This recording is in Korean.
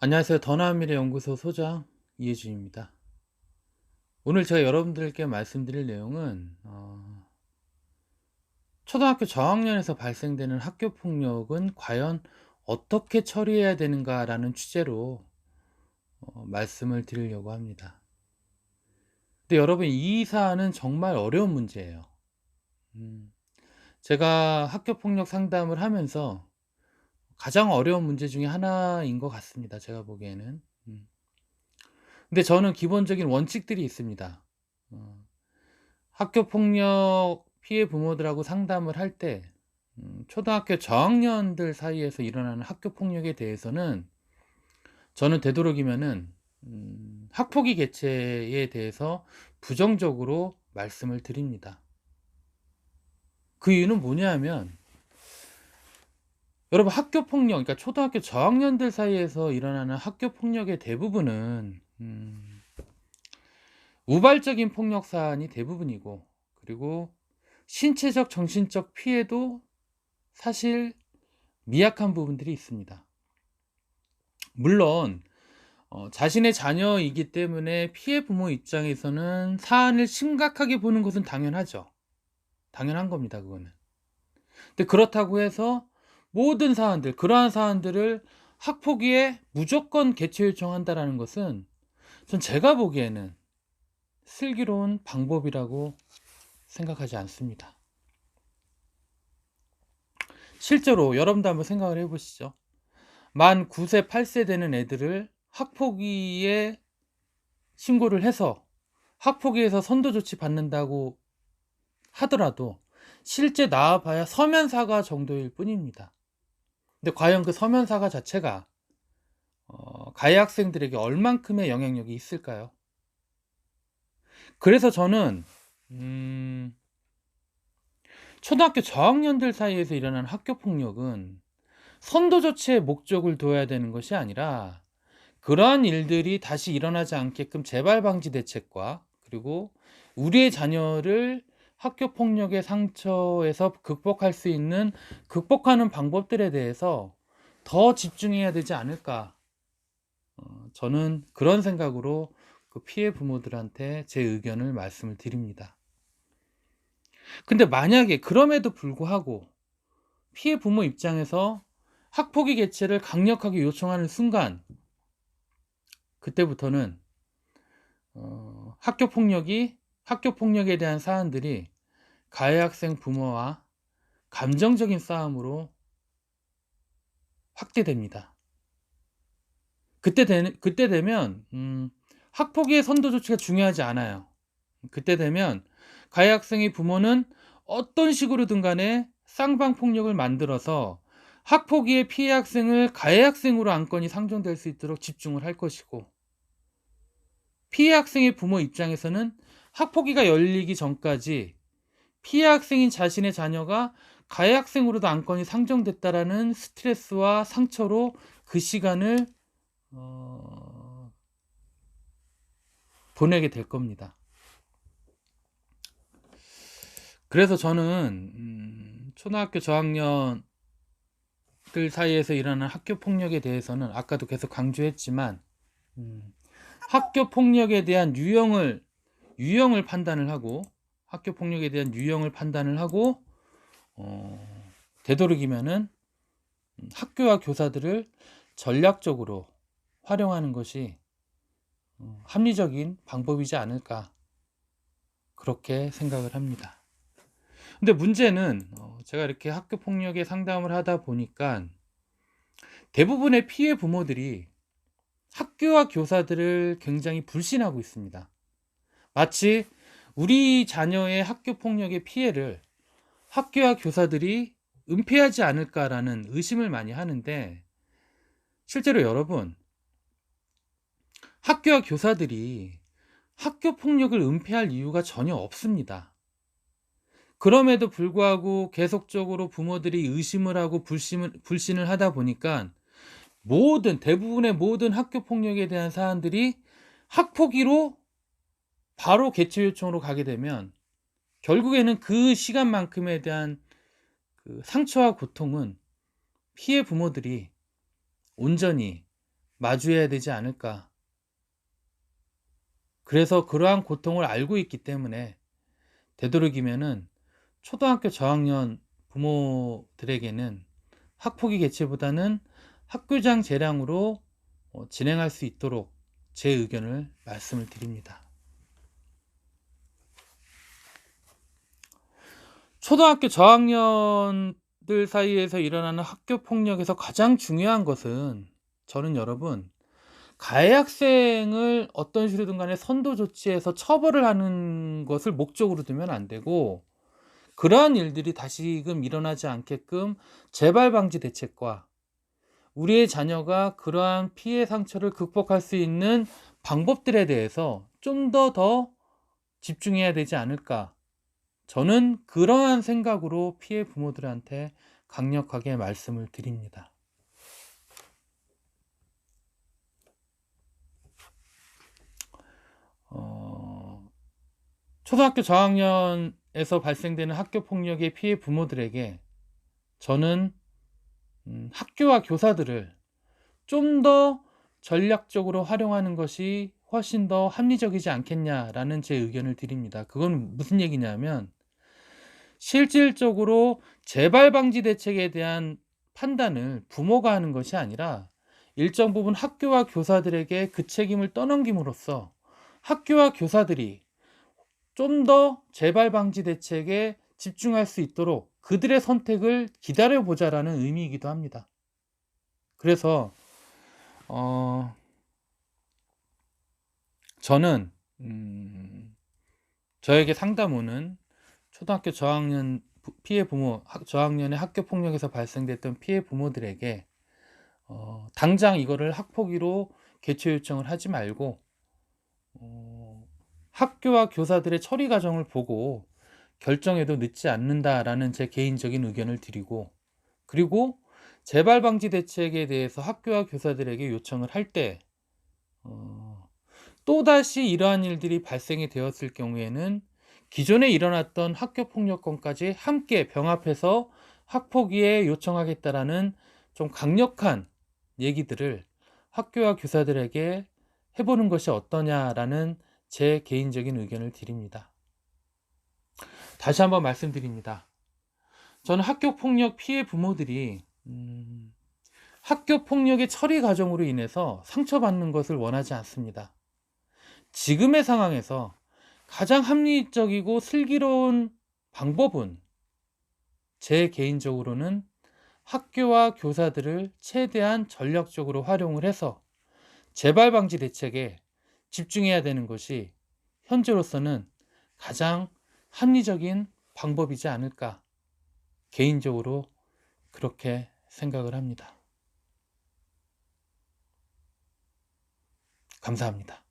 안녕하세요. 더나은미래 연구소 소장 이혜준입니다. 오늘 제가 여러분들께 말씀드릴 내용은 초등학교 저학년에서 발생되는 학교 폭력은 과연 어떻게 처리해야 되는가라는 주제로 말씀을 드리려고 합니다. 근데 여러분, 이 사안은 정말 어려운 문제예요. 음, 제가 학교 폭력 상담을 하면서 가장 어려운 문제 중에 하나인 것 같습니다. 제가 보기에는. 근데 저는 기본적인 원칙들이 있습니다. 어, 학교 폭력 피해 부모들하고 상담을 할 때 초등학교 저학년들 사이에서 일어나는 학교 폭력에 대해서는 저는 되도록이면은 학폭위 개체에 대해서 부정적으로 말씀을 드립니다. 그 이유는 뭐냐하면, 여러분, 학교 폭력, 그러니까 초등학교 저학년들 사이에서 일어나는 학교 폭력의 대부분은 우발적인 폭력 사안이 대부분이고, 그리고 신체적, 정신적 피해도 사실 미약한 부분들이 있습니다. 물론 자신의 자녀이기 때문에 피해 부모 입장에서는 사안을 심각하게 보는 것은 당연하죠. 당연한 겁니다, 그거는. 근데 그렇다고 해서 모든 사안들, 그러한 사안들을 학폭위에 무조건 개최 요청한다라는 것은 전 제가 보기에는 슬기로운 방법이라고 생각하지 않습니다. 실제로 여러분도 한번 생각을 해보시죠. 만 9세, 8세 되는 애들을 학폭위에 신고를 해서 학폭위에서 선도 조치 받는다고 하더라도 실제 나와봐야 서면 사과 정도일 뿐입니다. 근데 과연 그 서면 사과 자체가 가해 학생들에게 얼만큼의 영향력이 있을까요? 그래서 저는 초등학교 저학년들 사이에서 일어나는 학교 폭력은 선도 조치의 목적을 둬야 되는 것이 아니라, 그러한 일들이 다시 일어나지 않게끔 재발 방지 대책과, 그리고 우리의 자녀를 학교 폭력의 상처에서 극복할 수 있는, 극복하는 방법들에 대해서 더 집중해야 되지 않을까. 저는 그런 생각으로 그 피해 부모들한테 제 의견을 말씀을 드립니다. 근데 만약에 그럼에도 불구하고 피해 부모 입장에서 학폭위 개최를 강력하게 요청하는 순간, 그때부터는 학교 폭력에 대한 사안들이 가해 학생 부모와 감정적인 싸움으로 확대됩니다. 그때 되면 학폭위의 선도 조치가 중요하지 않아요. 그때 되면 가해 학생의 부모는 어떤 식으로든 간에 쌍방폭력을 만들어서 학폭위의 피해 학생을 가해 학생으로 안건이 상정될 수 있도록 집중을 할 것이고, 피해 학생의 부모 입장에서는 학폭위가 열리기 전까지 피해 학생인 자신의 자녀가 가해 학생으로도 안건이 상정됐다라는 스트레스와 상처로 그 시간을 보내게 될 겁니다. 그래서 저는 초등학교 저학년들 사이에서 일어나는 학교 폭력에 대해서는 아까도 계속 강조했지만, 학교 폭력에 대한 유형을 판단을 하고, 학교 폭력에 대한 유형을 판단을 하고 되도록이면은 학교와 교사들을 전략적으로 활용하는 것이 합리적인 방법이지 않을까, 그렇게 생각을 합니다. 근데 문제는 제가 이렇게 학교 폭력의 상담을 하다 보니까 대부분의 피해 부모들이 학교와 교사들을 굉장히 불신하고 있습니다. 마치 우리 자녀의 학교 폭력의 피해를 학교와 교사들이 은폐하지 않을까라는 의심을 많이 하는데, 실제로 여러분, 학교와 교사들이 학교 폭력을 은폐할 이유가 전혀 없습니다. 그럼에도 불구하고 계속적으로 부모들이 의심을 하고 불신을 하다 보니까 대부분의 모든 학교 폭력에 대한 사안들이 학폭위로 바로 개최 요청으로 가게 되면 결국에는 그 시간만큼에 대한 그 상처와 고통은 피해 부모들이 온전히 마주해야 되지 않을까. 그래서 그러한 고통을 알고 있기 때문에 되도록이면은 초등학교 저학년 부모들에게는 학폭위 개최보다는 학교장 재량으로 진행할 수 있도록 제 의견을 말씀을 드립니다. 초등학교 저학년들 사이에서 일어나는 학교 폭력에서 가장 중요한 것은, 저는 여러분, 가해 학생을 어떤 식으로든 간에 선도 조치해서 처벌을 하는 것을 목적으로 두면 안 되고, 그러한 일들이 다시금 일어나지 않게끔 재발 방지 대책과 우리의 자녀가 그러한 피해 상처를 극복할 수 있는 방법들에 대해서 좀 더 집중해야 되지 않을까. 저는 그러한 생각으로 피해 부모들한테 강력하게 말씀을 드립니다. 초등학교 저학년에서 발생되는 학교 폭력의 피해 부모들에게 저는 학교와 교사들을 좀 더 전략적으로 활용하는 것이 훨씬 더 합리적이지 않겠냐라는 제 의견을 드립니다. 그건 무슨 얘기냐면, 실질적으로 재발 방지 대책에 대한 판단을 부모가 하는 것이 아니라 일정 부분 학교와 교사들에게 그 책임을 떠넘김으로써 학교와 교사들이 좀 더 재발 방지 대책에 집중할 수 있도록 그들의 선택을 기다려보자라는 의미이기도 합니다. 그래서 저는 저에게 상담 오는 초등학교 저학년 피해 부모, 저학년의 학교 폭력에서 발생됐던 피해 부모들에게 당장 이거를 학폭위로 개최 요청을 하지 말고 학교와 교사들의 처리 과정을 보고 결정해도 늦지 않는다라는 제 개인적인 의견을 드리고, 그리고 재발 방지 대책에 대해서 학교와 교사들에게 요청을 할 때 또다시 이러한 일들이 발생이 되었을 경우에는 기존에 일어났던 학교 폭력건까지 함께 병합해서 학폭위에 요청하겠다라는 좀 강력한 얘기들을 학교와 교사들에게 해보는 것이 어떠냐라는 제 개인적인 의견을 드립니다. 다시 한번 말씀드립니다. 저는 학교 폭력 피해 부모들이 학교 폭력의 처리 과정으로 인해서 상처받는 것을 원하지 않습니다. 지금의 상황에서 가장 합리적이고 슬기로운 방법은 제 개인적으로는 학교와 교사들을 최대한 전략적으로 활용을 해서 재발 방지 대책에 집중해야 되는 것이 현재로서는 가장 합리적인 방법이지 않을까, 개인적으로 그렇게 생각을 합니다. 감사합니다.